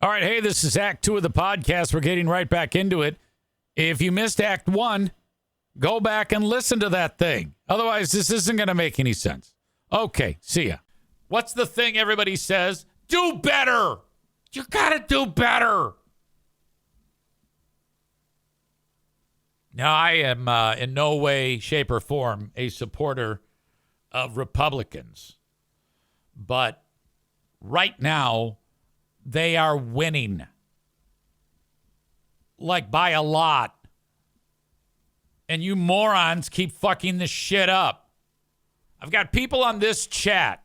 All right, hey, this is Act 2 of the podcast. We're getting right back into it. If you missed Act 1, go back and listen to that thing. Otherwise, this isn't going to make any sense. Okay, see ya. What's the thing everybody says? Do better. You got to do better. Now, I am in no way, shape, or form a supporter of Republicans. But right now, they are winning. Like by a lot. And you morons keep fucking this shit up. I've got people on this chat,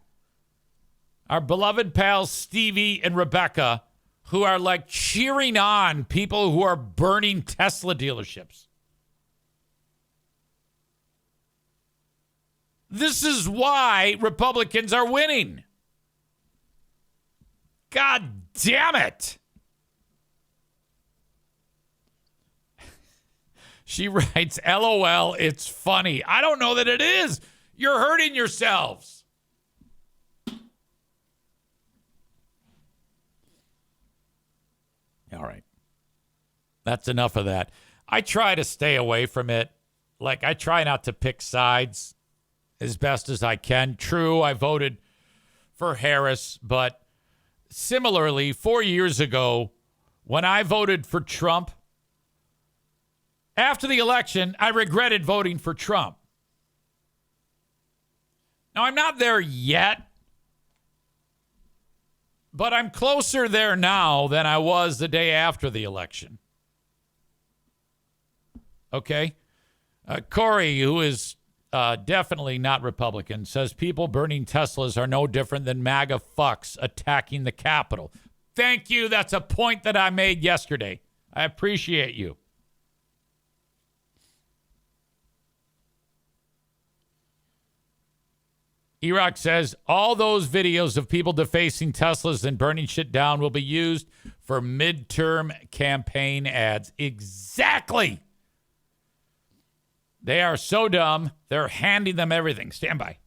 our beloved pals Stevie and Rebecca, who are like cheering on people who are burning Tesla dealerships. This is why Republicans are winning. God damn it. She writes, LOL, it's funny. I don't know that it is. You're hurting yourselves. All right. That's enough of that. I try to stay away from it. Like, I try not to pick sides as best as I can. True, I voted for Harris, but similarly, 4 years ago, when I voted for Trump, after the election, I regretted voting for Trump. Now, I'm not there yet, but I'm closer there now than I was the day after the election. Okay? Corey, who is definitely not Republican, says people burning Teslas are no different than MAGA fucks attacking the Capitol. Thank you. That's a point that I made yesterday. I appreciate you. E-Rock says, all those videos of people defacing Teslas and burning shit down will be used for midterm campaign ads. Exactly. They are so dumb, they're handing them everything. Stand by.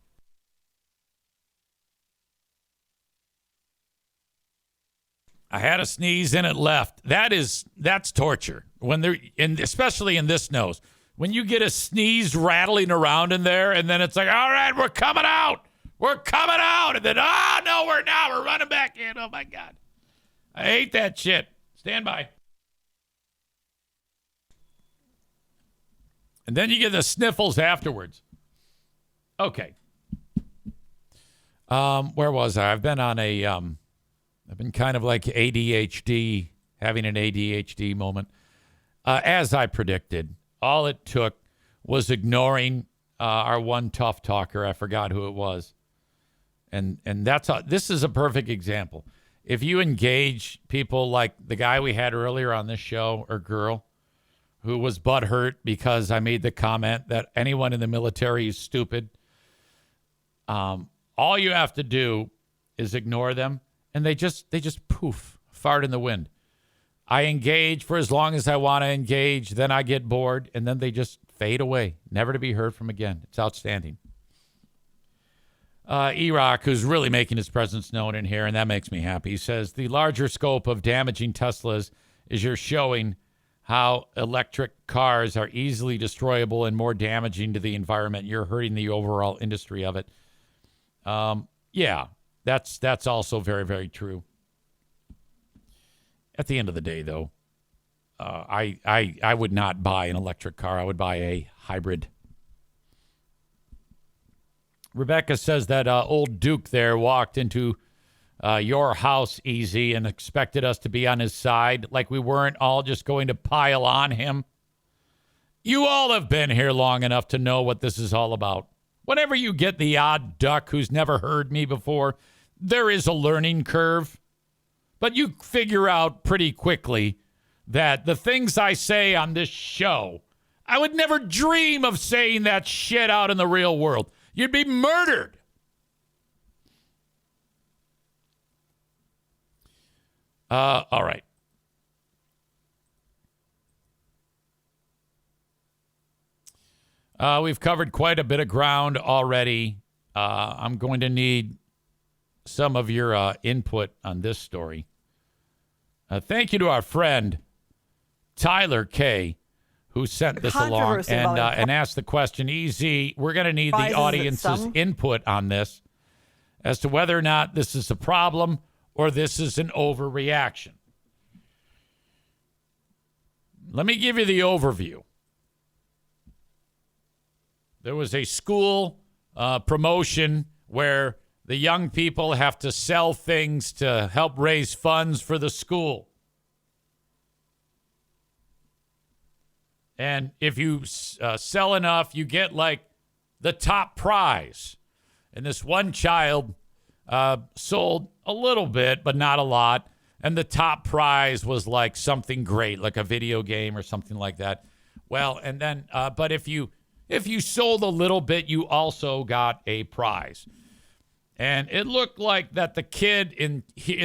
I had a sneeze and it left. That's torture. When they're especially in this nose. When you get a sneeze rattling around in there, and then it's like, all right, we're coming out. We're coming out. And then, no, we're not. We're running back in. Oh, my God. I hate that shit. Stand by. And then you get the sniffles afterwards. Okay. Where was I? I've been on I've been kind of like ADHD, having an ADHD moment. As I predicted. All it took was ignoring our one tough talker. I forgot who it was. And this is a perfect example. If you engage people like the guy we had earlier on this show, or girl, who was butthurt because I made the comment that anyone in the military is stupid, all you have to do is ignore them, and they just poof, fart in the wind. I engage for as long as I want to engage. Then I get bored, and then they just fade away, never to be heard from again. It's outstanding. E-Rock, who's really making his presence known in here, and that makes me happy, says, the larger scope of damaging Teslas is you're showing how electric cars are easily destroyable and more damaging to the environment. You're hurting the overall industry of it. Yeah, that's also very, very true. At the end of the day, though, I would not buy an electric car. I would buy a hybrid. Rebecca says that old Duke there walked into your house easy and expected us to be on his side, like we weren't all just going to pile on him. You all have been here long enough to know what this is all about. Whenever you get the odd duck who's never heard me before, there is a learning curve. But you figure out pretty quickly that the things I say on this show, I would never dream of saying that shit out in the real world. You'd be murdered. All right. We've covered quite a bit of ground already. I'm going to need some of your input on this story. Thank you to our friend Tyler K, who sent this along and asked the question. EZ, we're going to need the audience's input on this as to whether or not this is a problem or this is an overreaction. Let me give you the overview. There was a school promotion where the young people have to sell things to help raise funds for the school. And if you sell enough, you get like the top prize. And this one child sold a little bit, but not a lot. And the top prize was like something great, like a video game or something like that. Well, and then, but if you sold a little bit, you also got a prize. And it looked like that the kid in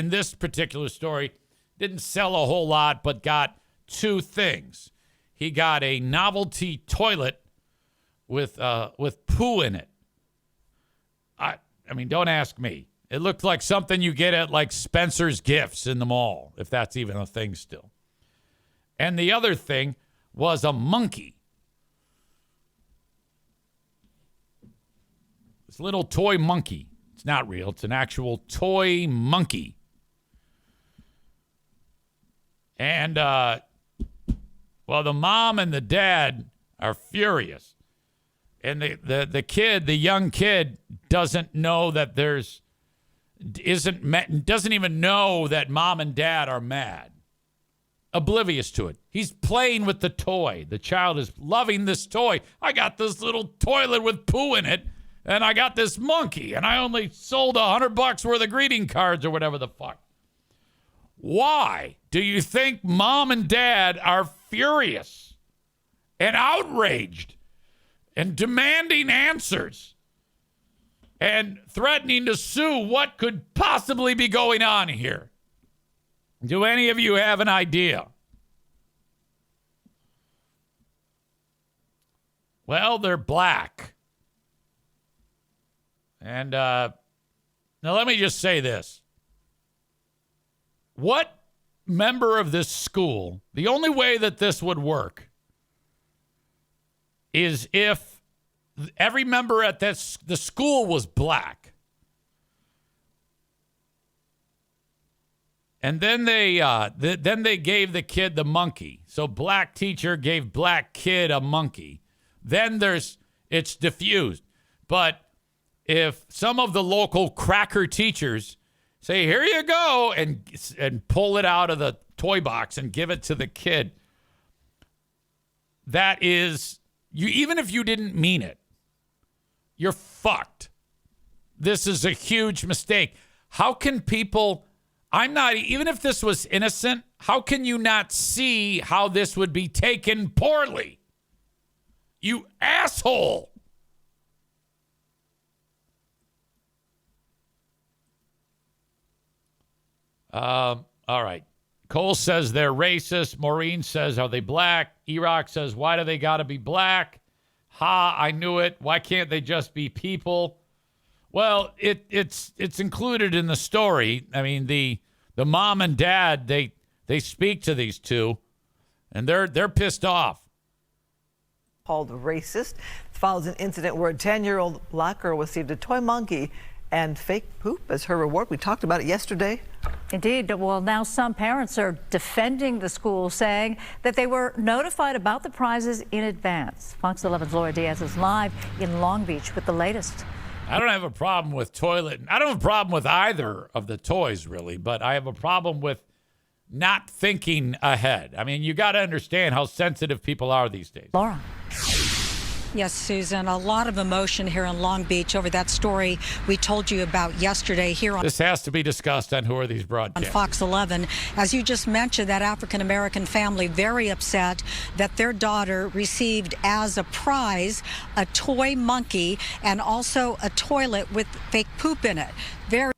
this particular story didn't sell a whole lot, but got two things. He got a novelty toilet with poo in it. I mean, don't ask me. It looked like something you get at like Spencer's Gifts in the mall, if that's even a thing still. And the other thing was a monkey. This little toy monkey. It's not real. It's an actual toy monkey. And, well, the mom and the dad are furious. And the kid, the young kid, doesn't know that doesn't even know that mom and dad are mad. Oblivious to it. He's playing with the toy. The child is loving this toy. I got this little toilet with poo in it, and I got this monkey, and I only sold $100 worth of greeting cards or whatever the fuck. Why do you think mom and dad are furious and outraged and demanding answers and threatening to sue? What could possibly be going on here? Do any of you have an idea? Well, they're black. And now let me just say this. What member of this school, the only way that this would work is if every member at the school was black. And then they gave the kid the monkey. So black teacher gave black kid a monkey. Then it's diffused. But if some of the local cracker teachers say, here you go, and pull it out of the toy box and give it to the kid, that is, even if you didn't mean it, you're fucked. This is a huge mistake. How can people, even if this was innocent, how can you not see how this would be taken poorly? You asshole. All right. Cole says they're racist. Maureen says, are they black? E-Rock says, why do they got to be black? Ha, I knew it. Why can't they just be people? Well, it's included in the story. I mean, the mom and dad, they speak to these two, and they're pissed off. Called racist. Follows an incident where a 10-year-old black girl received a toy monkey and fake poop as her reward. We talked about it yesterday. Indeed. Well, now some parents are defending the school, saying that they were notified about the prizes in advance. Fox 11's Laura Diaz is live in Long Beach with the latest. I don't have a problem with toilet. I don't have a problem with either of the toys, really, but I have a problem with not thinking ahead. I mean, you got to understand how sensitive people are these days. Laura. Yes, Susan, a lot of emotion here in Long Beach over that story we told you about yesterday here on This has to be discussed on Who Are These Broadcasts? On Fox 11. As you just mentioned, that African-American family very upset that their daughter received as a prize a toy monkey and also a toilet with fake poop in it.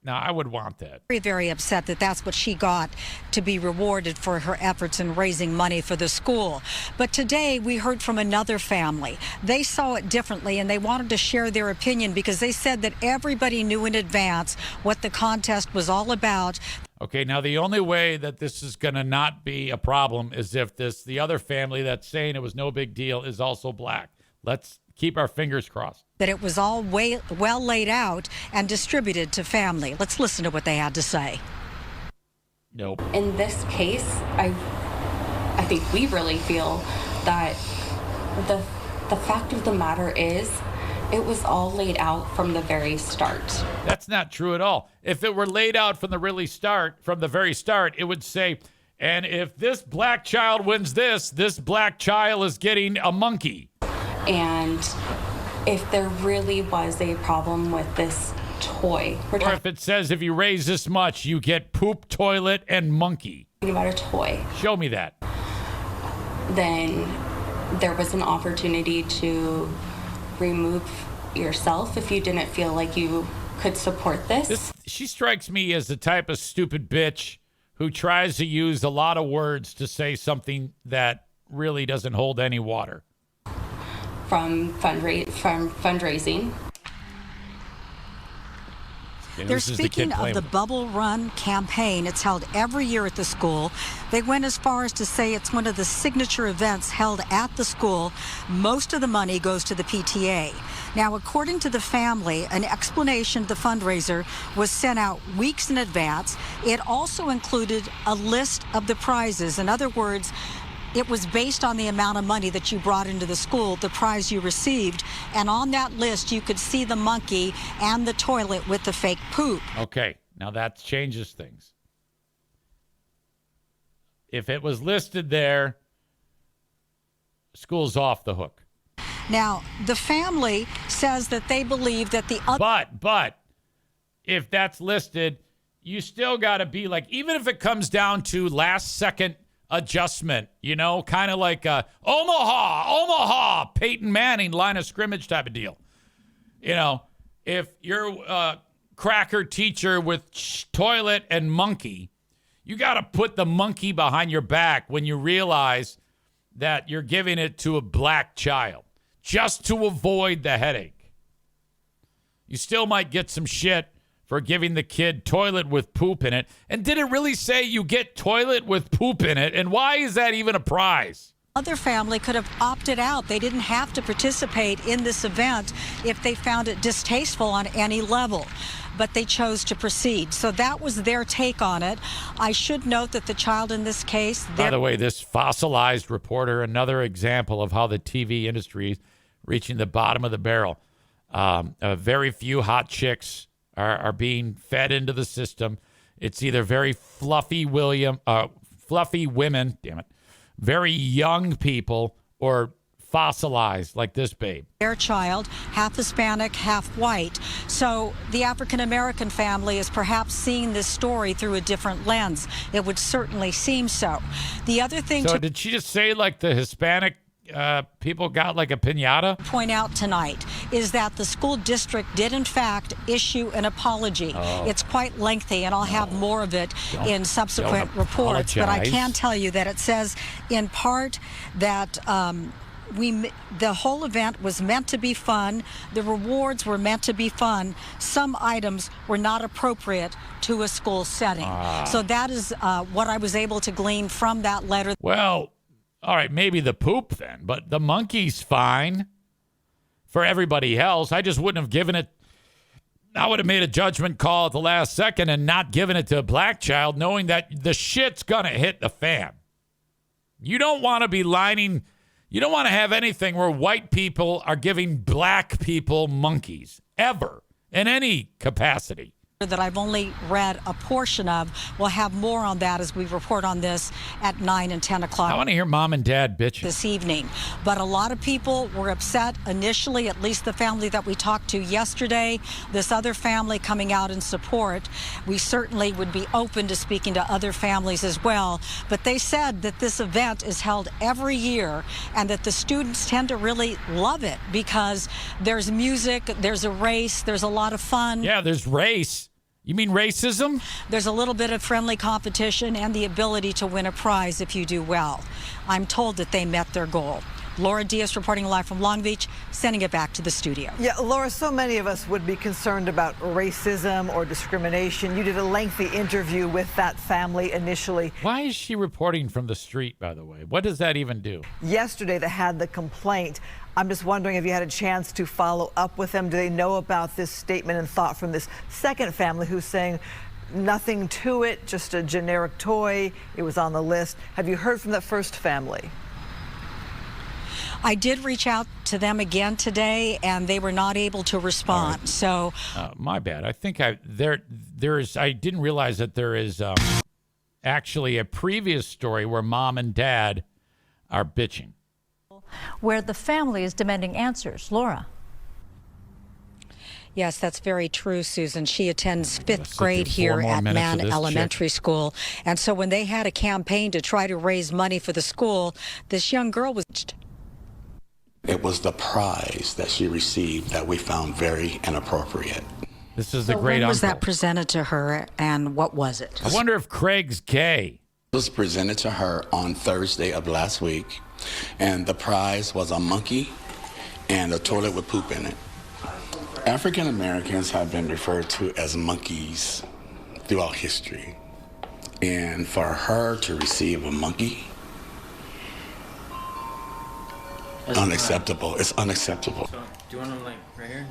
Now, I would want that. Very, very upset that that's what she got to be rewarded for her efforts in raising money for the school. But today we heard from another family. They saw it differently and they wanted to share their opinion because they said that everybody knew in advance what the contest was all about. Okay, now the only way that this is going to not be a problem is if the other family that's saying it was no big deal is also black. Let's keep our fingers crossed. That it was all well laid out and distributed to family. Let's listen to what they had to say. Nope. In this case, I think we really feel that the fact of the matter is it was all laid out from the very start. That's not true at all. If it were laid out from the very start, it would say, and if this black child wins this black child is getting a monkey. And if there really was a problem with this toy, or if it says if you raise this much, you get poop, toilet, and monkey. about a toy, Show me that. then there was an opportunity to remove yourself if you didn't feel like you could support this. She strikes me as the type of stupid bitch who tries to use a lot of words to say something that really doesn't hold any water. From fundraising. They're speaking of the Bubble Run campaign. It's held every year at the school. They went as far as to say it's one of the signature events held at the school. Most of the money goes to the PTA. Now, according to the family, an explanation of the fundraiser was sent out weeks in advance. It also included a list of the prizes. In other words, it was based on the amount of money that you brought into the school, the prize you received. And on that list, you could see the monkey and the toilet with the fake poop. Okay, now that changes things. If it was listed there, school's off the hook. Now, the family says that they believe that the other... But if that's listed, you still got to be like, even if it comes down to last second adjustment, you know, kind of like Omaha, Peyton Manning line of scrimmage type of deal. You know, if you're a cracker teacher with toilet and monkey, you got to put the monkey behind your back when you realize that you're giving it to a black child just to avoid the headache. You still might get some shit for giving the kid toilet with poop in it. And did it really say you get toilet with poop in it? And why is that even a prize? Other family could have opted out. They didn't have to participate in this event if they found it distasteful on any level. But they chose to proceed. So that was their take on it. I should note that the child in this case... By the way, this fossilized reporter, another example of how the TV industry is reaching the bottom of the barrel. Very few hot chicks are being fed into the system. It's either very fluffy women, damn it, very young people, or fossilized like this babe. Their child, half Hispanic, half white. So the African-American family is perhaps seeing this story through a different lens. It would certainly seem so. The other thing did she just say like the Hispanic people got like a piñata? Point out tonight is that the school district did in fact issue an apology. It's quite lengthy, and I'll have more of it in subsequent reports. But I can tell you that it says in part that the whole event was meant to be fun. The rewards were meant to be fun. Some items were not appropriate to a school setting. So that is what I was able to glean from that letter. Well, all right, maybe the poop then, but the monkey's fine for everybody else. I just wouldn't have given it. I would have made a judgment call at the last second and not given it to a black child, knowing that the shit's going to hit the fan. You don't want to be lining. You don't want to have anything where white people are giving black people monkeys, ever, in any capacity. That I've only read a portion of. We'll have more on that as we report on this at 9 and 10 o'clock. I want to hear mom and dad bitching this evening. But a lot of people were upset initially, at least the family that we talked to yesterday. This other family coming out in support. We certainly would be open to speaking to other families as well. But they said that this event is held every year and that the students tend to really love it because there's music, there's a race, there's a lot of fun. Yeah, there's race. You mean racism? There's a little bit of friendly competition and the ability to win a prize if you do well. I'm told that they met their goal. Laura Diaz reporting live from Long Beach, sending it back to the studio. Yeah, Laura, so many of us would be concerned about racism or discrimination. You did a lengthy interview with that family initially. Why is she reporting from the street, by the way? What does that even do? Yesterday that had the complaint. I'm just wondering if you had a chance to follow up with them. Do they know about this statement and thought from this second family who's saying nothing to it, just a generic toy? It was on the list. Have you heard from that first family? I did reach out to them again today, and they were not able to respond. Right. So, my bad. I think there is. I didn't realize that there is actually a previous story where mom and dad are bitching, where the family is demanding answers. Laura. Yes, that's very true, Susan. She attends fifth grade here at Mann Elementary School. And so when they had a campaign to try to raise money for the school, this young girl was... It was the prize that she received that we found very inappropriate. This is the great uncle. When was that presented to her, and what was it? I wonder if Craig's gay. It was presented to her on Thursday of last week, and the prize was a monkey and a toilet with poop in it. African Americans have been referred to as monkeys throughout history, and for her to receive a monkey, unacceptable. It's unacceptable. So, do you want them like right here?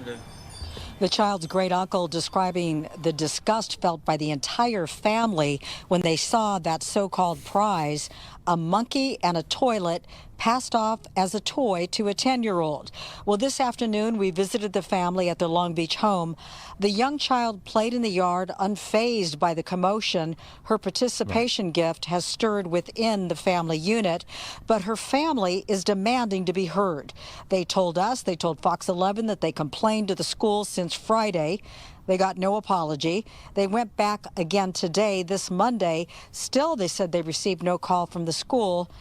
The child's great uncle describing the disgust felt by the entire family when they saw that so-called prize, a monkey and a toilet, passed off as a toy to a 10-year-old. Well, this afternoon, we visited the family at their Long Beach home. The young child played in the yard, unfazed by the commotion. Her participation gift has stirred within the family unit, but her family is demanding to be heard. They told us, they told Fox 11, that they complained to the school since Friday. They got no apology. They went back again today, this Monday. Still, they said they received no call from the school.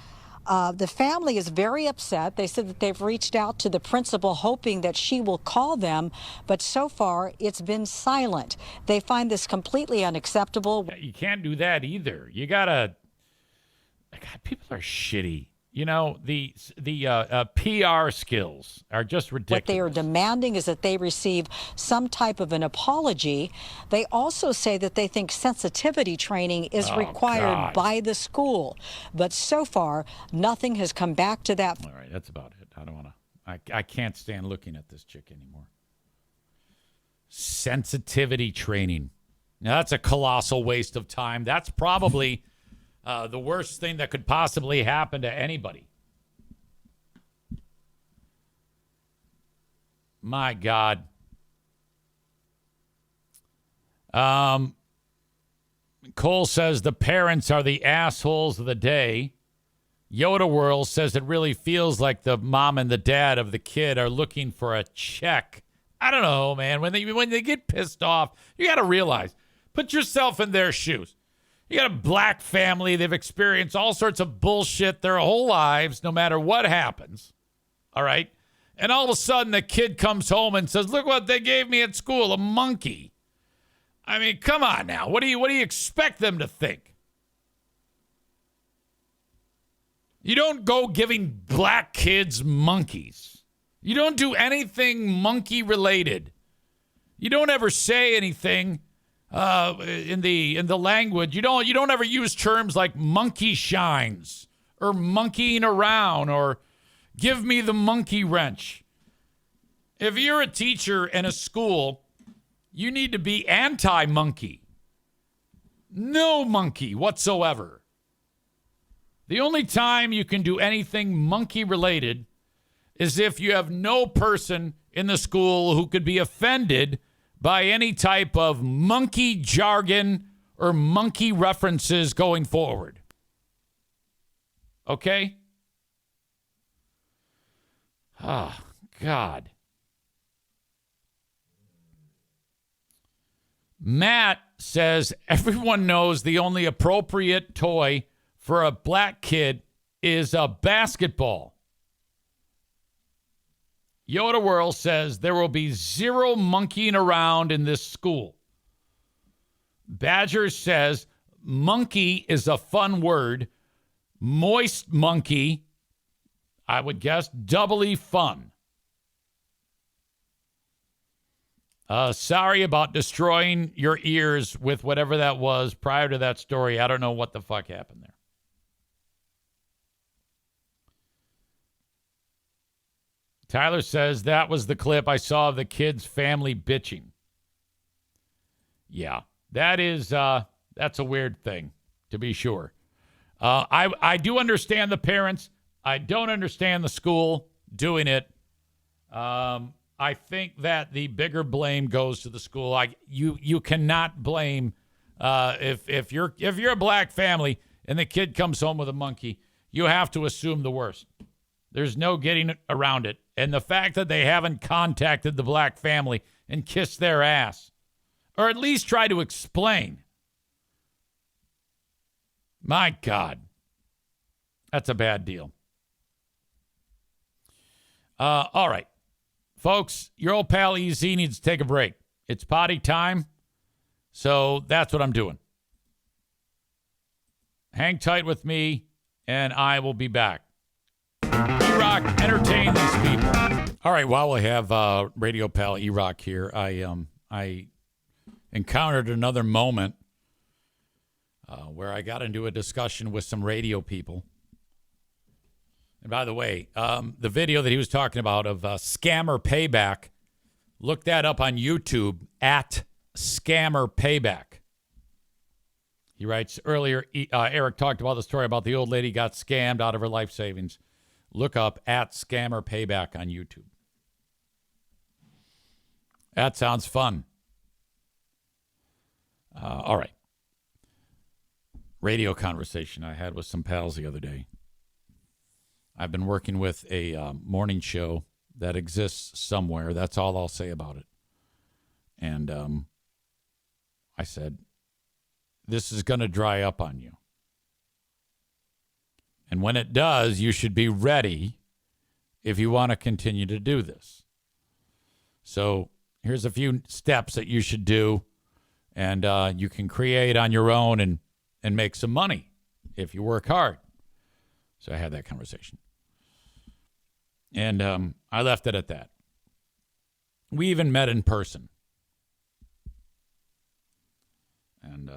The family is very upset. They said that they've reached out to the principal hoping that she will call them, but so far it's been silent. They find this completely unacceptable. You can't do that either. You gotta. God, people are shitty. You know, the PR skills are just ridiculous. What they are demanding is that they receive some type of an apology. They also say that they think sensitivity training is required by the school. But so far, nothing has come back to that. All right, that's about it. I don't want to. I can't stand looking at this chick anymore. Sensitivity training. Now, that's a colossal waste of time. That's probably... the worst thing that could possibly happen to anybody. My God. Cole says the parents are the assholes of the day. Yoda World says it really feels like the mom and the dad of the kid are looking for a check. I don't know, man. When they get pissed off, you got to realize, put yourself in their shoes. You got a black family. They've experienced all sorts of bullshit their whole lives, no matter what happens. All right? And all of a sudden, the kid comes home and says, look what they gave me at school, a monkey. I mean, come on now. What do you expect them to think? You don't go giving black kids monkeys. You don't do anything monkey-related. You don't ever say anything in the language. You don't ever use terms like monkey shines or monkeying around or give me the monkey wrench. If you're a teacher in a school, you need to be anti-monkey. No monkey whatsoever. The only time you can do anything monkey related is if you have no person in the school who could be offended by any type of monkey jargon or monkey references going forward. Okay? Oh, God. Matt says everyone knows the only appropriate toy for a black kid is a basketball. Yoda World says there will be zero monkeying around in this school. Badger says monkey is a fun word. Moist monkey. I would guess doubly fun. Sorry about destroying your ears with whatever that was prior to that story. I don't know what the fuck happened there. Tyler says that was the clip I saw of the kids' family bitching. Yeah, that's a weird thing, to be sure. I do understand the parents. I don't understand the school doing it. I think that the bigger blame goes to the school. You cannot blame if you're a black family and the kid comes home with a monkey, you have to assume the worst. There's no getting around it. And the fact that they haven't contacted the black family and kissed their ass, or at least try to explain. My God, that's a bad deal. All right. Folks, your old pal EZ needs to take a break. It's potty time, so that's what I'm doing. Hang tight with me, and I will be back. E-Rock, entertain these people. All right, while we have radio pal E-Rock here, I encountered another moment where I got into a discussion with some radio people. And by the way, the video that he was talking about of Scammer Payback, look that up on YouTube at Scammer Payback. He writes earlier, Eric talked about the story about the old lady got scammed out of her life savings. Look up at Scammer Payback on YouTube. That sounds fun. All right. Radio conversation I had with some pals the other day. I've been working with a morning show that exists somewhere. That's all I'll say about it. And I said, this is going to dry up on you. And when it does, you should be ready if you want to continue to do this. So here's a few steps that you should do. And you can create on your own and make some money if you work hard. So I had that conversation. And I left it at that. We even met in person. And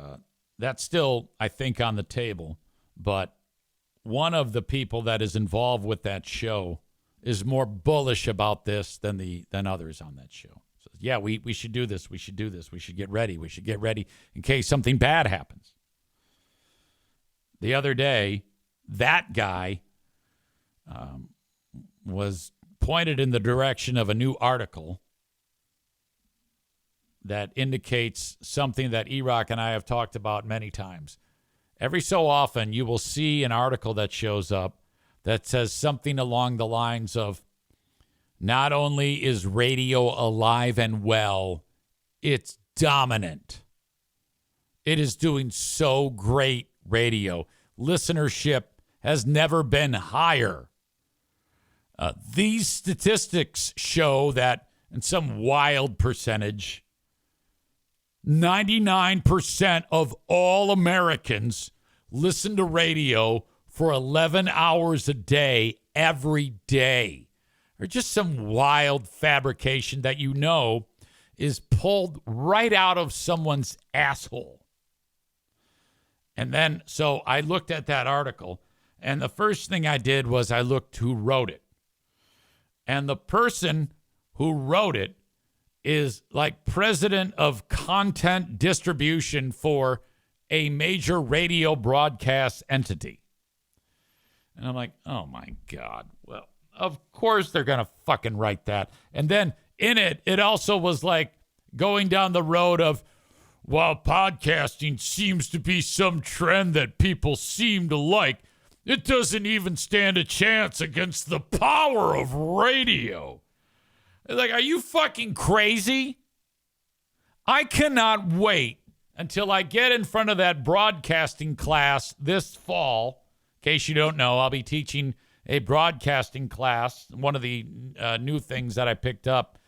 that's still, I think, on the table. But one of the people that is involved with that show is more bullish about this than others on that show. So, yeah, we should do this. We should do this. We should get ready. We should get ready in case something bad happens. The other day, that guy was pointed in the direction of a new article that indicates something that E-Rock and I have talked about many times. Every so often, you will see an article that shows up that says something along the lines of, not only is radio alive and well, it's dominant. It is doing so great radio. Listenership has never been higher. These statistics show that in some wild percentage, 99% of all Americans listen to radio for 11 hours a day, every day. Or just some wild fabrication that you know is pulled right out of someone's asshole. And then, so I looked at that article, and the first thing I did was I looked who wrote it. And the person who wrote it is like president of content distribution for a major radio broadcast entity. And I'm like, oh my God. Well, of course they're going to fucking write that. And then in it, it also was like going down the road of, while podcasting seems to be some trend that people seem to like, it doesn't even stand a chance against the power of radio. Like, are you fucking crazy? I cannot wait until I get in front of that broadcasting class this fall. In case you don't know, I'll be teaching a broadcasting class, one of the new things that I picked up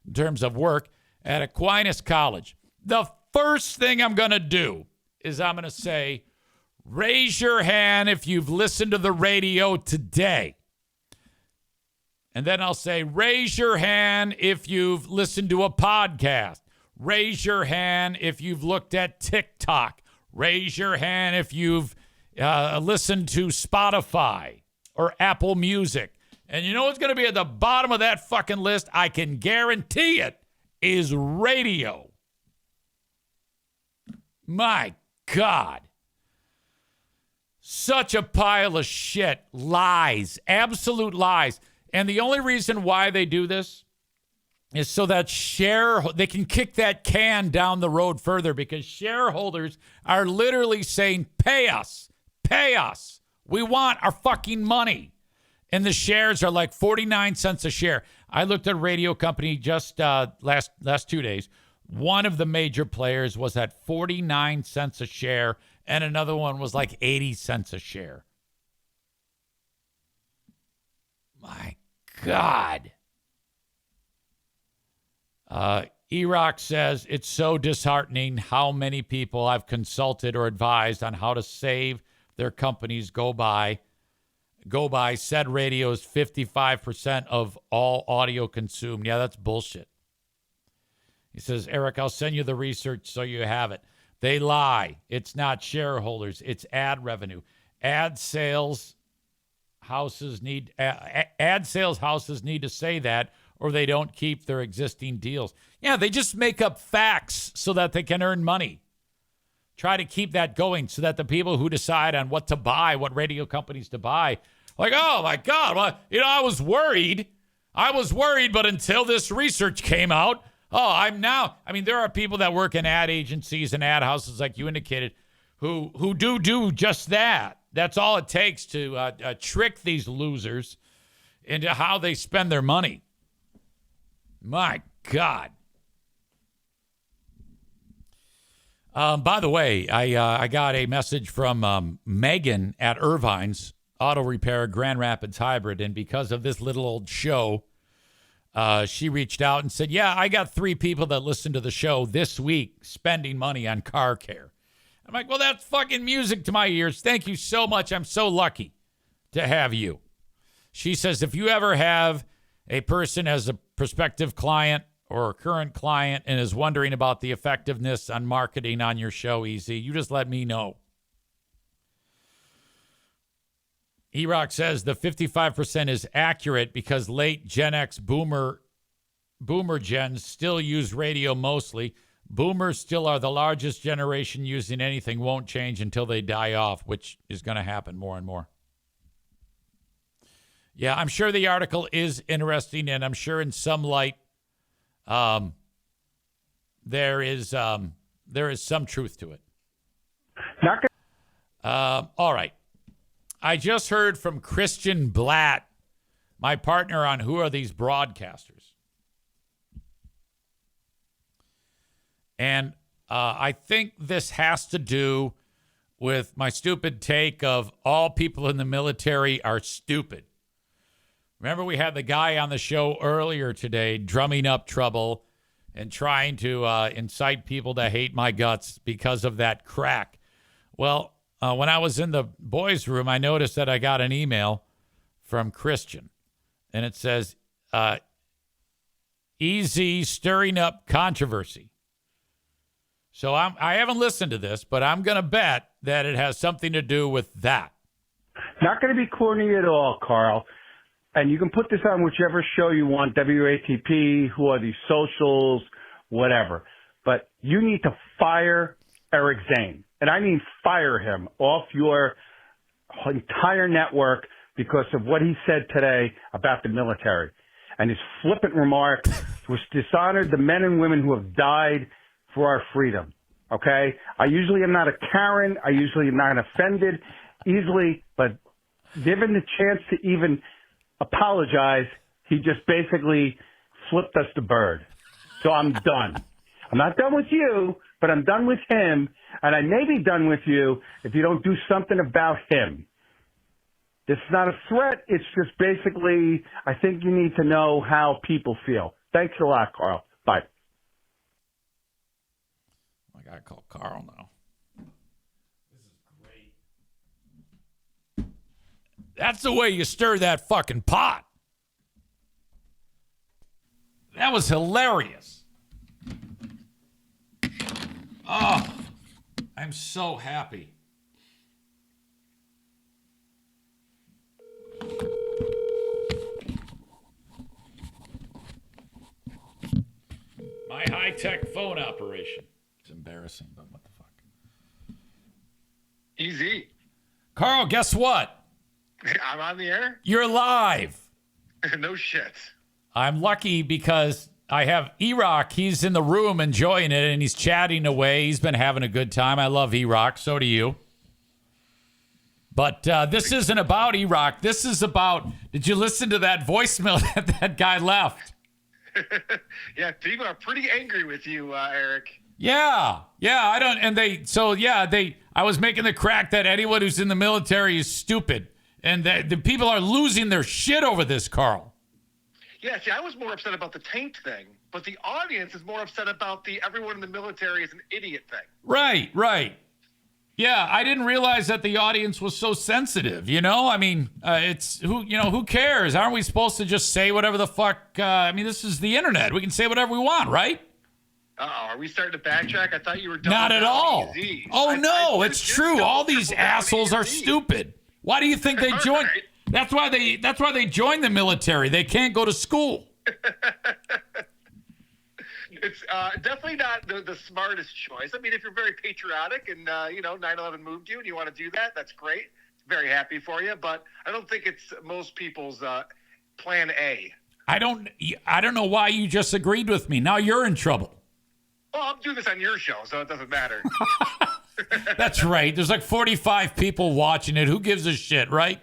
in terms of work at Aquinas College. The first thing I'm going to do is I'm going to say, raise your hand if you've listened to the radio today. And then I'll say, raise your hand if you've listened to a podcast. Raise your hand if you've looked at TikTok. Raise your hand if you've listened to Spotify or Apple Music. And you know what's going to be at the bottom of that fucking list? I can guarantee it is radio. My God. Such a pile of shit. Lies. Absolute lies. And the only reason why they do this is so that they can kick that can down the road further, because shareholders are literally saying, pay us. Pay us. We want our fucking money. And the shares are like 49 cents a share. I looked at a radio company just last 2 days. One of the major players was at 49 cents a share, and another one was like 80 cents a share. My God. Erock says, it's so disheartening how many people I've consulted or advised on how to save their companies go by. Said radio is 55% of all audio consumed. Yeah, that's bullshit. He says, Eric, I'll send you the research so you have it. They lie. It's not shareholders. It's ad revenue. Ad sales houses need to say that, or they don't keep their existing deals. Yeah, they just make up facts so that they can earn money. Try to keep that going so that the people who decide on what to buy, what radio companies to buy, like, oh my God, well, I was worried, but until this research came out, there are people that work in ad agencies and ad houses, like you indicated, who do just that. That's all it takes to trick these losers into how they spend their money. My God. By the way, I got a message from Megan at Irvine's Auto Repair Grand Rapids Hybrid, and because of this little old show, she reached out and said, yeah, I got 3 people that listened to the show this week spending money on car care. I'm like, well, that's fucking music to my ears. Thank you so much. I'm so lucky to have you. She says, if you ever have a person as a prospective client or a current client and is wondering about the effectiveness on marketing on your show, Easy, you just let me know. E-Rock says the 55% is accurate because late Gen X boomer gens still use radio mostly. Boomers still are the largest generation using anything. Won't change until they die off, which is going to happen more and more. Yeah, I'm sure the article is interesting, and I'm sure in some light there is some truth to it. All right. I just heard from Christian Blatt, my partner on Who Are These Broadcasters? And I think this has to do with my stupid take of all people in the military are stupid. Remember, we had the guy on the show earlier today drumming up trouble and trying to incite people to hate my guts because of that crack. Well, when I was in the boys' room, I noticed that I got an email from Christian, and it says, EZ stirring up controversy. So I haven't listened to this, but I'm going to bet that it has something to do with that. Not going to be corny at all, Carl. And you can put this on whichever show you want, WATP, Who Are These Socials, whatever. But you need to fire Eric Zane. And I mean fire him off your entire network because of what he said today about the military. And his flippant remark was dishonored the men and women who have died for our freedom. Okay? I usually am not a Karen. I usually am not offended easily. But given the chance to even apologize, he just basically flipped us the bird. So I'm done. I'm not done with you, but I'm done with him, and I may be done with you if you don't do something about him. This is not a threat. It's just basically, I think you need to know how people feel. Thanks a lot, Carl. Bye. I got to call Carl now. This is great. That's the way you stir that fucking pot. That was hilarious. Oh, I'm so happy. My high-tech phone operation. It's embarrassing, but what the fuck? Easy. Carl, guess what? I'm on the air? You're live. No shit. I'm lucky because I have E-Rock. He's in the room enjoying it, and he's chatting away. He's been having a good time. I love E-Rock. So do you. But this isn't about E-Rock. This is about, did you listen to that voicemail that guy left? Yeah, people are pretty angry with you, Eric. Yeah, I don't, and I was making the crack that anyone who's in the military is stupid, and that the people are losing their shit over this, Carl. Yeah, see, I was more upset about the taint thing, but the audience is more upset about the everyone in the military is an idiot thing. Right. Yeah, I didn't realize that the audience was so sensitive, you know? I mean, it's, who cares? Aren't we supposed to just say whatever the fuck? I mean, this is the internet. We can say whatever we want, right? Uh-oh, are we starting to backtrack? I thought you were done. Not at all. EZ. Oh, no, it's true. All these assholes are stupid. Why do you think they joined? Right. That's why they joined the military. They can't go to school. It's definitely not the smartest choice. I mean, if you're very patriotic and, 9/11 moved you and you want to do that, that's great. Very happy for you. But I don't think it's most people's plan A. I don't know why you just agreed with me. Now you're in trouble. Well, I'm doing this on your show, so it doesn't matter. That's right. There's like 45 people watching it. Who gives a shit, right?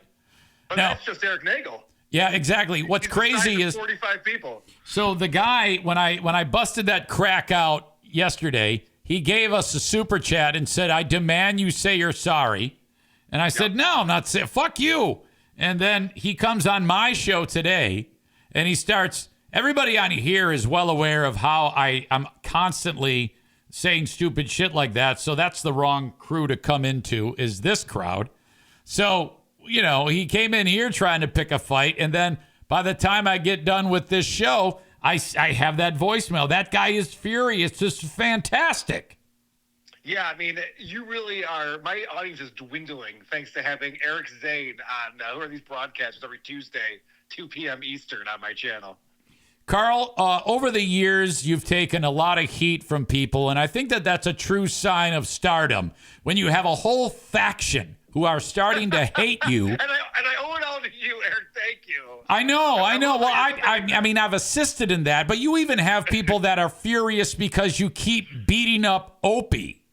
But now, that's just Eric Nagel. Yeah, exactly. What's crazy is 45 people. So the guy, when I busted that crack out yesterday, he gave us a super chat and said, "I demand you say you're sorry." And I said, "No, I'm not saying. Fuck you." And then he comes on my show today, and he starts. Everybody on here is well aware of how I'm constantly saying stupid shit like that. So that's the wrong crew to come into. Is this crowd? So. He came in here trying to pick a fight, and then by the time I get done with this show, I have that voicemail. That guy is furious. It's just fantastic. Yeah, I mean, you really are. My audience is dwindling thanks to having Eric Zane on who are these broadcasts every Tuesday, 2 p.m. Eastern on my channel. Carl, over the years, you've taken a lot of heat from people, and I think that that's a true sign of stardom. When you have a whole faction who are starting to hate you. and I owe it all to you, Eric. Thank you. I know. Well, I mean, I've assisted in that, but you even have people that are furious because you keep beating up Opie.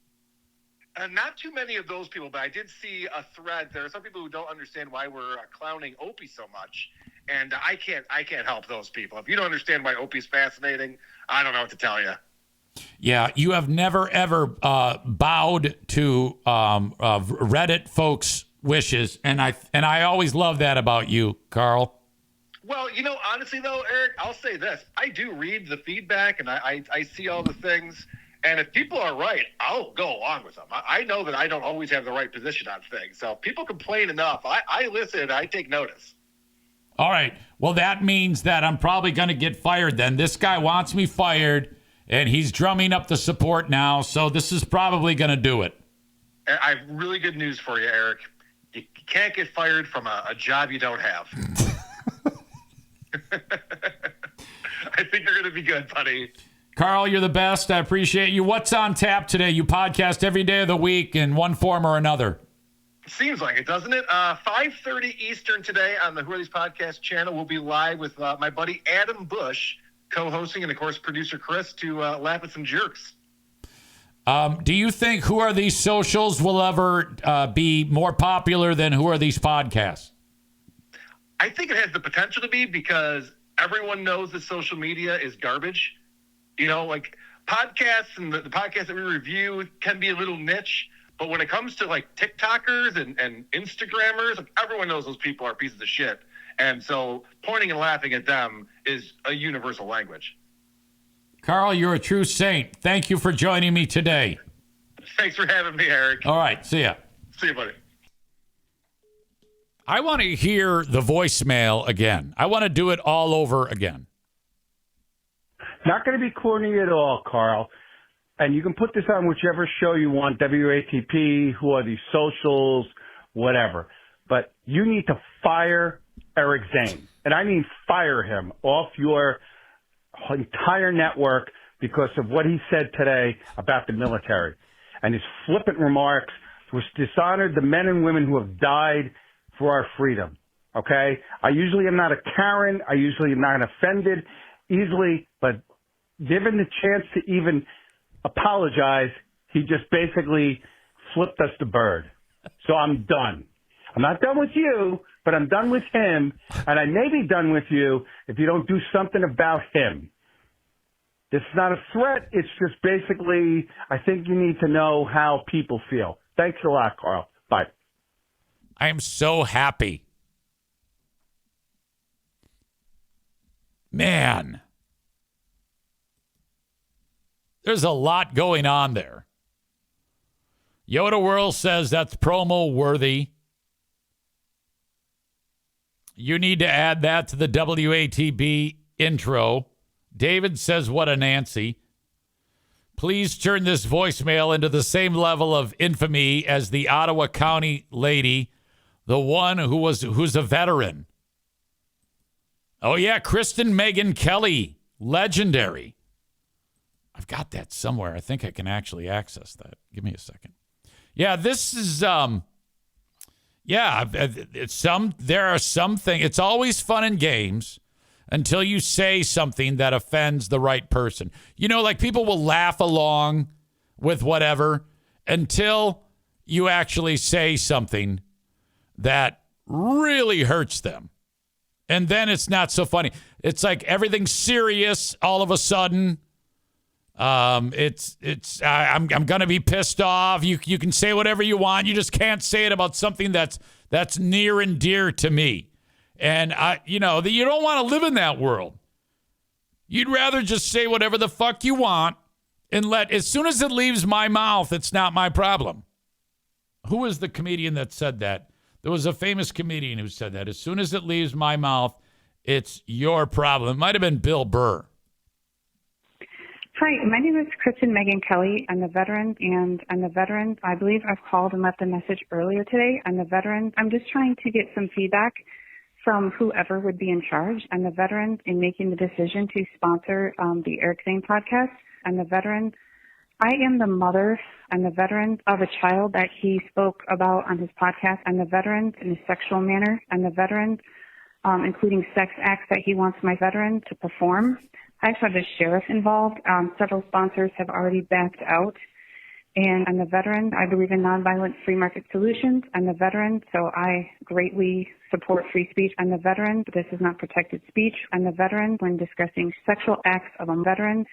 Not too many of those people, but I did see a thread. There are some people who don't understand why we're clowning Opie so much, and I can't help those people. If you don't understand why Opie's fascinating, I don't know what to tell you. Yeah, you have never, ever bowed to Reddit folks' wishes, and I always love that about you, Carl. Well, honestly, though, Eric, I'll say this. I do read the feedback, and I see all the things, and if people are right, I'll go along with them. I know that I don't always have the right position on things, so if people complain enough, I listen, I take notice. All right, well, that means that I'm probably going to get fired then. This guy wants me fired. And he's drumming up the support now, so this is probably going to do it. I have really good news for you, Eric. You can't get fired from a job you don't have. I think you're going to be good, buddy. Carl, you're the best. I appreciate you. What's on tap today? You podcast every day of the week in one form or another. Seems like it, doesn't it? 5:30 Eastern today on the Who Are These Podcast channel. We'll be live with my buddy Adam Bush, co-hosting, and of course producer Chris, to laugh at some jerks. Do you think Who Are These Socials will ever be more popular than Who Are These Podcasts? I think it has the potential to be, because everyone knows that social media is garbage. Like podcasts and the podcasts that we review can be a little niche, but when it comes to like TikTokers and Instagrammers, like, everyone knows those people are pieces of shit. And so pointing and laughing at them is a universal language. Carl, you're a true saint. Thank you for joining me today. Thanks for having me, Eric. All right. See ya. See you, buddy. I want to hear the voicemail again. I want to do it all over again. Not going to be corny at all, Carl. And you can put this on whichever show you want, WATP, who are these socials, whatever. But you need to fire Eric Zane. And I mean fire him off your entire network because of what he said today about the military. And his flippant remarks was dishonored the men and women who have died for our freedom. Okay? I usually am not a Karen. I usually am not offended easily, but given the chance to even apologize, he just basically flipped us the bird. So I'm done. I'm not done with you, but I'm done with him, and I may be done with you if you don't do something about him. This is not a threat. It's just basically, I think you need to know how people feel. Thanks a lot, Carl. Bye. I am so happy. Man. There's a lot going on there. Yoda World says that's promo worthy. You need to add that to the WATB intro. David says, what a Nancy. Please turn this voicemail into the same level of infamy as the Ottawa County lady, the one who's a veteran. Oh, yeah, Kristen Megan Kelly, legendary. I've got that somewhere. I think I can actually access that. Give me a second. Yeah, this is, there are some things. It's always fun and games until you say something that offends the right person. You know, like people will laugh along with whatever until you actually say something that really hurts them. And then it's not so funny. It's like everything's serious all of a sudden. I'm going to be pissed off. You can say whatever you want. You just can't say it about something that's near and dear to me. And you don't want to live in that world. You'd rather just say whatever the fuck you want and as soon as it leaves my mouth, it's not my problem. Who was the comedian that said that? There was a famous comedian who said that. As soon as it leaves my mouth, it's your problem. It might have been Bill Burr. Hi, my name is Kristen Megan Kelly. I'm a veteran, and I'm a veteran. I believe I've called and left a message earlier today. I'm a veteran. I'm just trying to get some feedback from whoever would be in charge. I'm a veteran in making the decision to sponsor the Eric Zane podcast. I'm a veteran. I am the mother. I'm a veteran of a child that he spoke about on his podcast. I'm a veteran in a sexual manner. I'm a veteran, including sex acts that he wants my veteran to perform. I also have the sheriff involved. Several sponsors have already backed out. And I'm a veteran. I believe in nonviolent free market solutions. I'm a veteran, so I greatly support free speech. I'm a veteran, but this is not protected speech. I'm a veteran when discussing sexual acts of a veteran.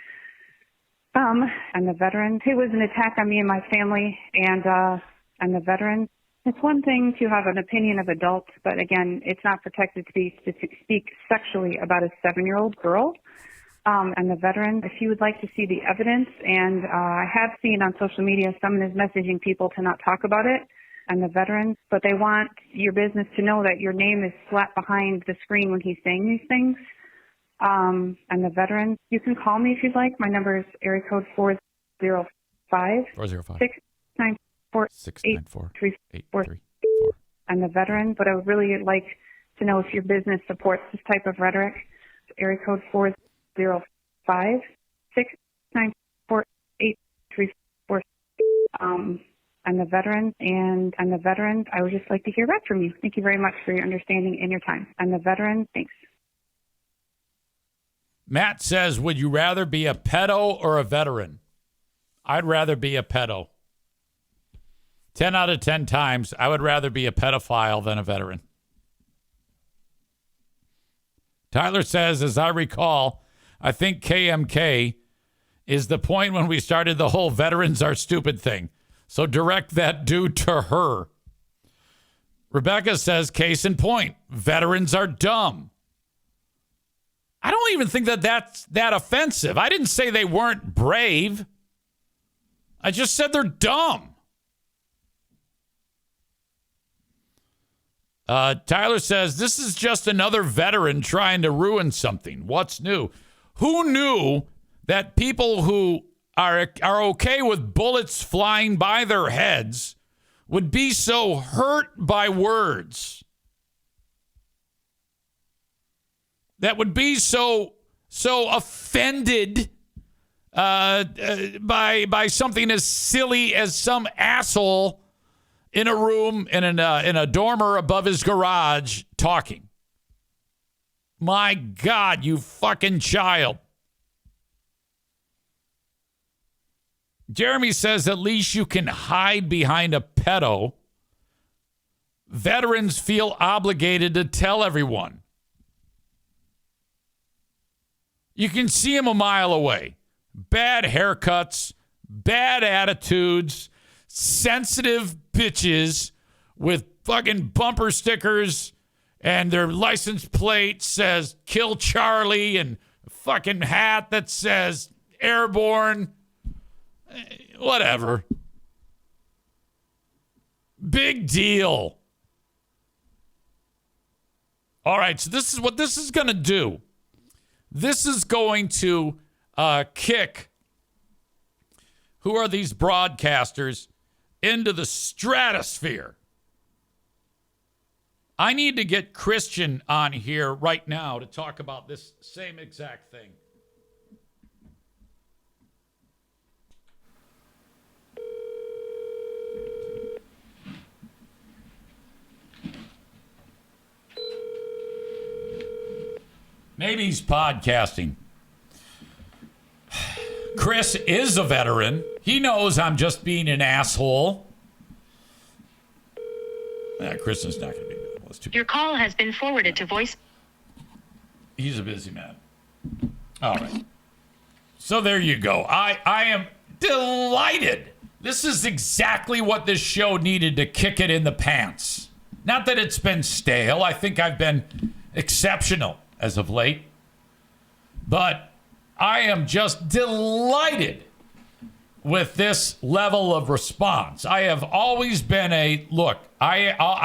I'm a veteran. It was an attack on me and my family, and I'm a veteran. It's one thing to have an opinion of adults, but again, it's not protected speech to speak sexually about a 7-year-old girl. I'm a veteran. If you would like to see the evidence, and I have seen on social media someone is messaging people to not talk about it. I'm a veteran, but they want your business to know that your name is slapped behind the screen when he's saying these things. I'm a veteran. You can call me if you'd like. My number is area code 405 694 8334. I'm a veteran, but I would really like to know if your business supports this type of rhetoric. Area code 405 694 8334. I'm a veteran, and I'm a veteran. I would just like to hear back from you. Thank you very much for your understanding and your time. I'm a veteran. Thanks. Matt says, would you rather be a pedo or a veteran? I'd rather be a pedo. 10 out of 10 times, I would rather be a pedophile than a veteran. Tyler says, as I recall, I think KMK is the point when we started the whole veterans are stupid thing. So direct that dude to her. Rebecca says, case in point, veterans are dumb. I don't even think that's that offensive. I didn't say they weren't brave. I just said they're dumb. Tyler says, this is just another veteran trying to ruin something. What's new? Who knew that people who are okay with bullets flying by their heads would be so hurt by words, that would be so offended by something as silly as some asshole in a room in a dormer above his garage talking. My God, you fucking child. Jeremy says at least you can hide behind a pedo. Veterans feel obligated to tell everyone. You can see him a mile away. Bad haircuts, bad attitudes, sensitive bitches with fucking bumper stickers, and their license plate says Kill Charlie and a fucking hat that says Airborne. Whatever. Big deal. All right, so this is what this is going to do. This is going to kick who are these broadcasters into the stratosphere. I need to get Christian on here right now to talk about this same exact thing. Maybe he's podcasting. Chris is a veteran. He knows I'm just being an asshole. Kristen's not going to be available. Your call has been forwarded to voice. He's a busy man. All right. So there you go. I am delighted. This is exactly what this show needed to kick it in the pants. Not that it's been stale. I think I've been exceptional as of late. But I am just delighted with this level of response. I have always been I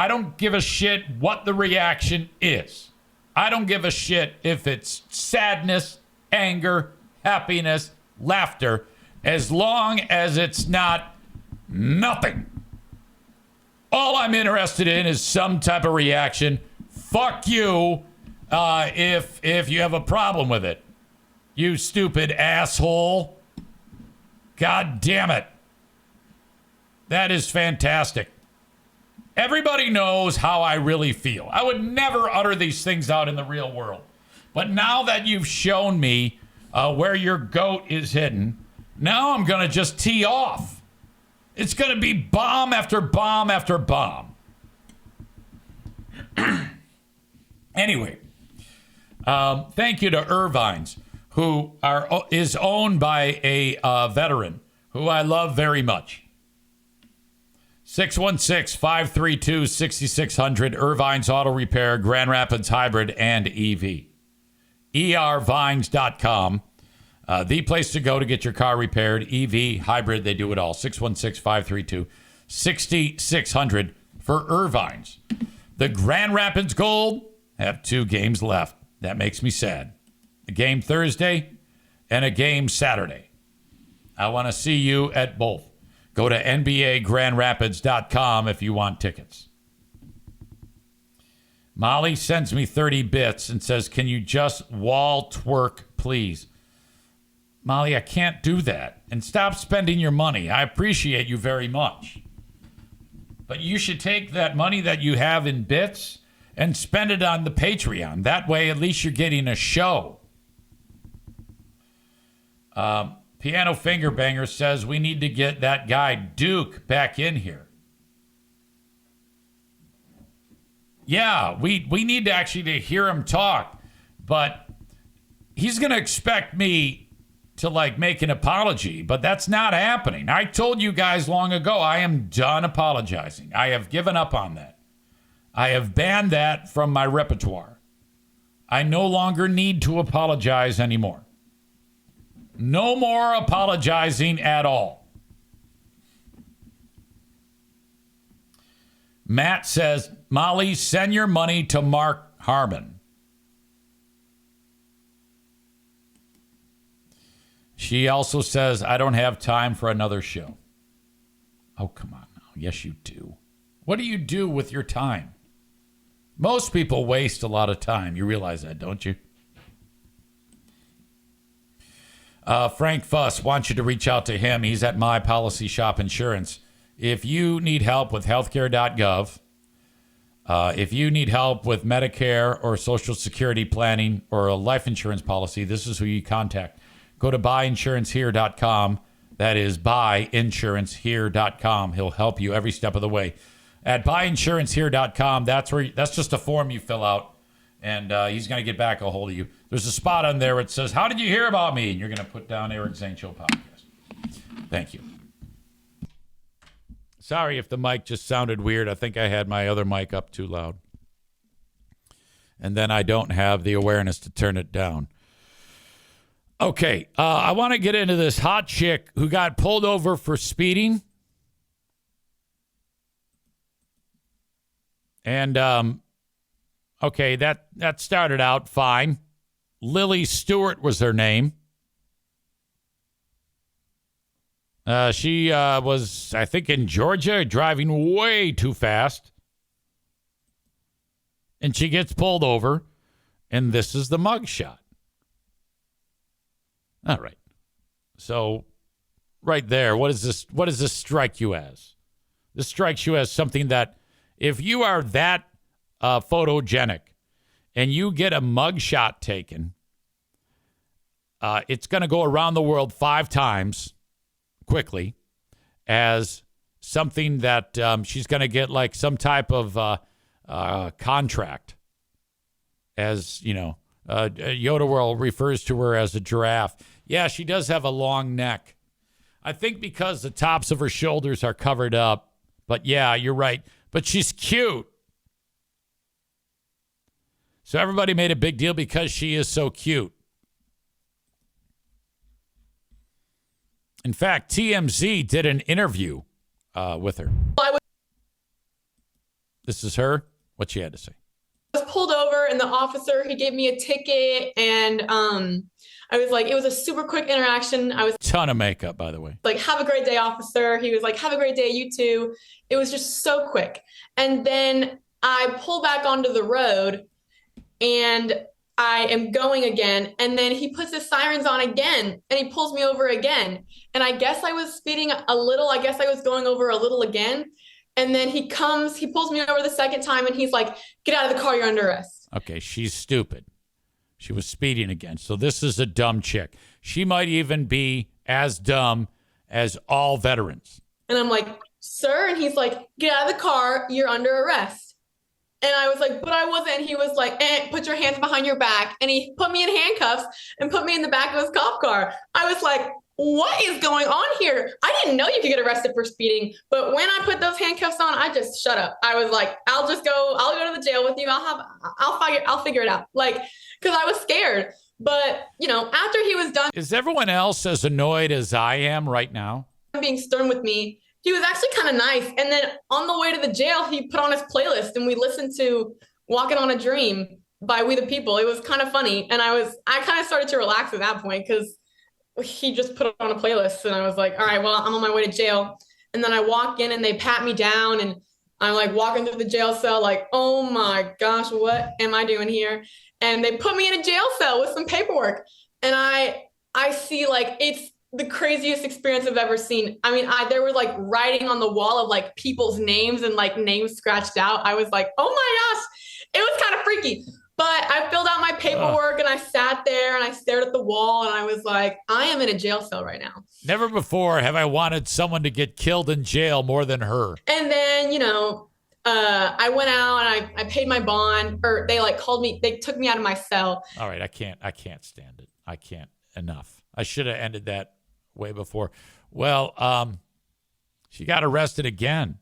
don't give a shit what the reaction is. I don't give a shit if it's sadness, anger, happiness, laughter, as long as it's not nothing. All I'm interested in is some type of reaction. Fuck you. If you have a problem with it, you stupid asshole. God damn it. That is fantastic. Everybody knows how I really feel. I would never utter these things out in the real world. But now that you've shown me where your goat is hidden, now I'm going to just tee off. It's going to be bomb after bomb after bomb. Anyway. Thank you to Irvine's, who is owned by a veteran who I love very much. 616-532-6600, Irvine's Auto Repair, Grand Rapids Hybrid and EV. ERVines.com, the place to go to get your car repaired. EV, hybrid, they do it all. 616-532-6600 for Irvine's. The Grand Rapids Gold have 2 games left. That makes me sad. A game Thursday and a game Saturday. I want to see you at both. Go to NBAGrandRapids.com if you want tickets. Molly sends me 30 bits and says, can you just wall twerk, please? Molly, I can't do that. And stop spending your money. I appreciate you very much. But you should take that money that you have in bits and spend it on the Patreon. That way, at least you're getting a show. Piano Finger Banger says we need to get that guy Duke back in here. Yeah, we need to actually hear him talk. But he's going to expect me to make an apology. But that's not happening. I told you guys long ago, I am done apologizing. I have given up on that. I have banned that from my repertoire. I no longer need to apologize anymore. No more apologizing at all. Matt says, Molly, send your money to Mark Harmon. She also says, I don't have time for another show. Oh, come on now. Yes, you do. What do you do with your time? Most people waste a lot of time. You realize that, don't you? Frank Fuss wants you to reach out to him. He's at My Policy Shop Insurance. If you need help with healthcare.gov, if you need help with Medicare or Social Security planning or a life insurance policy, this is who you contact. Go to buyinsurancehere.com. That is buyinsurancehere.com. He'll help you every step of the way. At buyinsurancehere.com, that's just a form you fill out, and he's going to get back a hold of you. There's a spot on there that says, how did you hear about me? And you're going to put down Eric Zane Show podcast. Thank you. Sorry if the mic just sounded weird. I think I had my other mic up too loud. And then I don't have the awareness to turn it down. Okay, I want to get into this hot chick who got pulled over for speeding. And, okay, that started out fine. Lily Stewart was her name. She was, I think, in Georgia, driving way too fast. And she gets pulled over, and this is the mugshot. All right. So, right there, what does this strike you as? This strikes you as something that, if you are that photogenic and you get a mugshot taken, it's going to go around the world 5 times quickly as something that she's going to get like some type of contract. As, you know, Yoda World refers to her as a giraffe. Yeah, she does have a long neck. I think because the tops of her shoulders are covered up. But yeah, you're right. But she's cute. So everybody made a big deal because she is so cute. In fact, TMZ did an interview with her. This is her. What she had to say. I was pulled over and the officer, he gave me a ticket and I was like, it was a super quick interaction. I was ton of makeup, by the way. Like, have a great day, officer. He was like, have a great day, you too. It was just so quick. And then I pull back onto the road and I am going again. And then he puts his sirens on again and he pulls me over again. And I guess I was speeding a little. I guess I was going over a little again. And then he pulls me over the second time and he's like, get out of the car, you're under arrest. Okay, she's stupid. She was speeding again. So this is a dumb chick. She might even be as dumb as all veterans. And I'm like, sir? And he's like, get out of the car, you're under arrest. And I was like, but I wasn't. And he was like, put your hands behind your back. And he put me in handcuffs and put me in the back of his cop car. I was like, what is going on here? I didn't know you could get arrested for speeding. But when I put those handcuffs on, I just shut up. I was like, I'll go to the jail with you. I'll figure it out. Like, because I was scared. But, you know, after he was done. Is everyone else as annoyed as I am right now? Being stern with me. He was actually kind of nice. And then on the way to the jail, he put on his playlist and we listened to Walking on a Dream by We the People. It was kind of funny. And I kind of started to relax at that point because he just put on a playlist and I was like, all right, well, I'm on my way to jail. And then I walk in and they pat me down and I'm like walking through the jail cell like, oh my gosh, what am I doing here? And they put me in a jail cell with some paperwork. And I see like, it's the craziest experience I've ever seen. I mean, there were like writing on the wall of like people's names and like names scratched out. I was like, oh my gosh, it was kind of freaky. But I filled out my paperwork and I sat there and I stared at the wall and I was like, I am in a jail cell right now. Never before have I wanted someone to get killed in jail more than her. And then, you know, I went out and I paid my bond, or they like called me, they took me out of my cell. All right, I can't stand it. I can't enough. I should have ended that way before. Well, she got arrested again.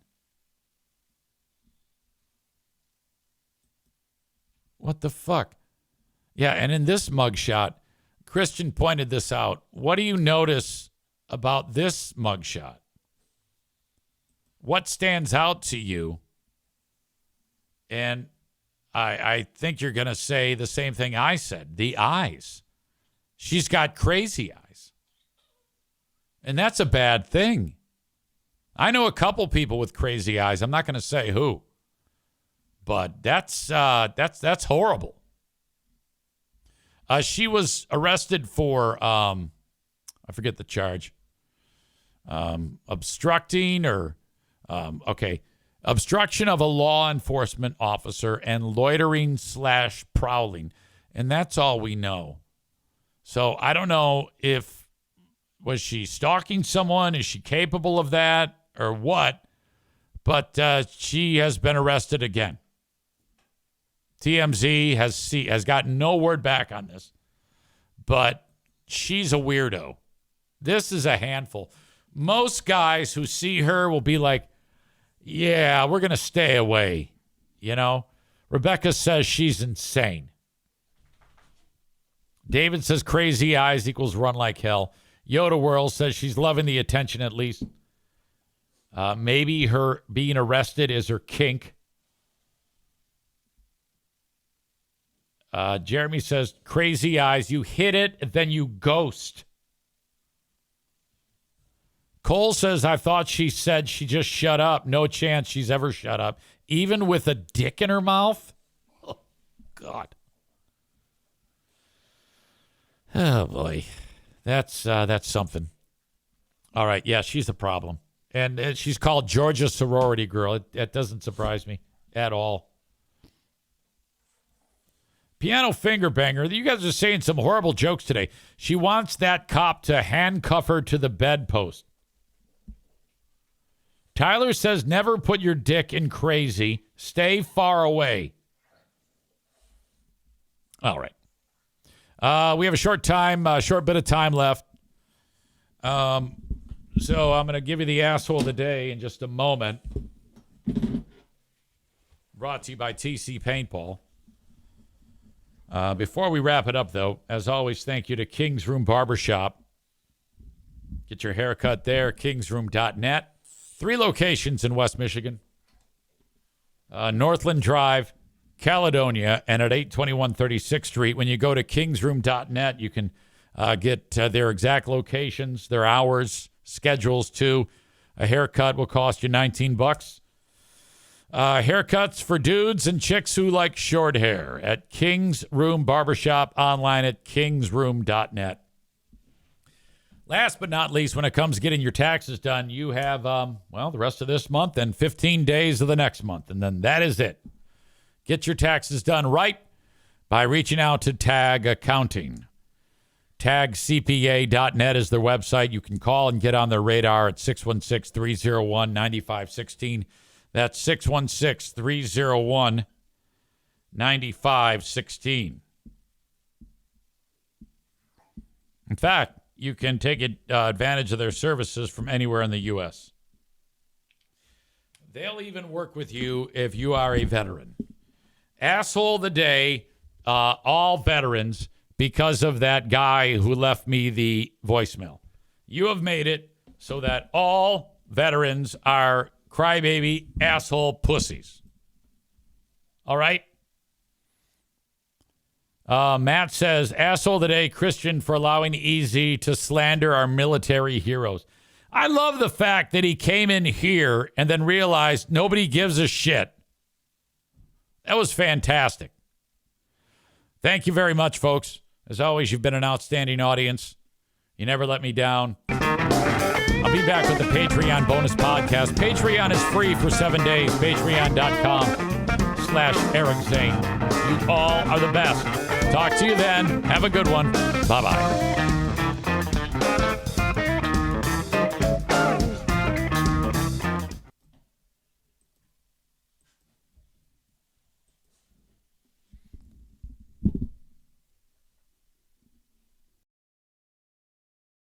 What the fuck? Yeah, and in this mugshot, Christian pointed this out. What do you notice about this mugshot? What stands out to you? And I think you're going to say the same thing I said. The eyes. She's got crazy eyes. And that's a bad thing. I know a couple people with crazy eyes. I'm not going to say who. But that's horrible. She was arrested for, I forget the charge, obstructing or, obstruction of a law enforcement officer and loitering/prowling. And that's all we know. So I don't know was she stalking someone? Is she capable of that or what? But she has been arrested again. TMZ has gotten no word back on this, but she's a weirdo. This is a handful. Most guys who see her will be like, yeah, we're going to stay away. You know, Rebecca says she's insane. David says crazy eyes equals run like hell. Yoda World says she's loving the attention at least. Maybe her being arrested is her kink. Jeremy says, crazy eyes, you hit it, then you ghost. Cole says, I thought she said she just shut up. No chance she's ever shut up. Even with a dick in her mouth? Oh, God. Oh, boy. That's something. All right, yeah, she's a problem. And she's called Georgia Sorority Girl. It doesn't surprise me at all. Piano Finger Banger, you guys are saying some horrible jokes today. She wants that cop to handcuff her to the bedpost. Tyler says, never put your dick in crazy. Stay far away. All right. We have a short bit of time left. So I'm going to give you the asshole of the day in just a moment. Brought to you by TC Paintball. Before we wrap it up, though, as always, thank you to King's Room Barbershop. Get your haircut there, kingsroom.net. 3 locations in West Michigan. Northland Drive, Caledonia, and at 821 36th Street. When you go to kingsroom.net, you can get their exact locations, their hours, schedules, too. A haircut will cost you $19. Haircuts for dudes and chicks who like short hair at King's Room Barbershop, online at kingsroom.net. Last but not least, when it comes to getting your taxes done, you have, the rest of this month and 15 days of the next month. And then that is it. Get your taxes done right by reaching out to Tag Accounting. TagCPA.net is their website. You can call and get on their radar at 616-301-9516. That's 616-301-9516. In fact, you can take advantage of their services from anywhere in the U.S. They'll even work with you if you are a veteran. Asshole of the day, all veterans, because of that guy who left me the voicemail. You have made it so that all veterans are crybaby asshole pussies. All right? Matt says, asshole today, Christian, for allowing EZ to slander our military heroes. I love the fact that he came in here and then realized nobody gives a shit. That was fantastic. Thank you very much, folks. As always, you've been an outstanding audience. You never let me down. I'll be back with the Patreon bonus podcast. Patreon is free for 7 days. Patreon.com/Eric Zane. You all are the best. Talk to you then. Have a good one. Bye-bye.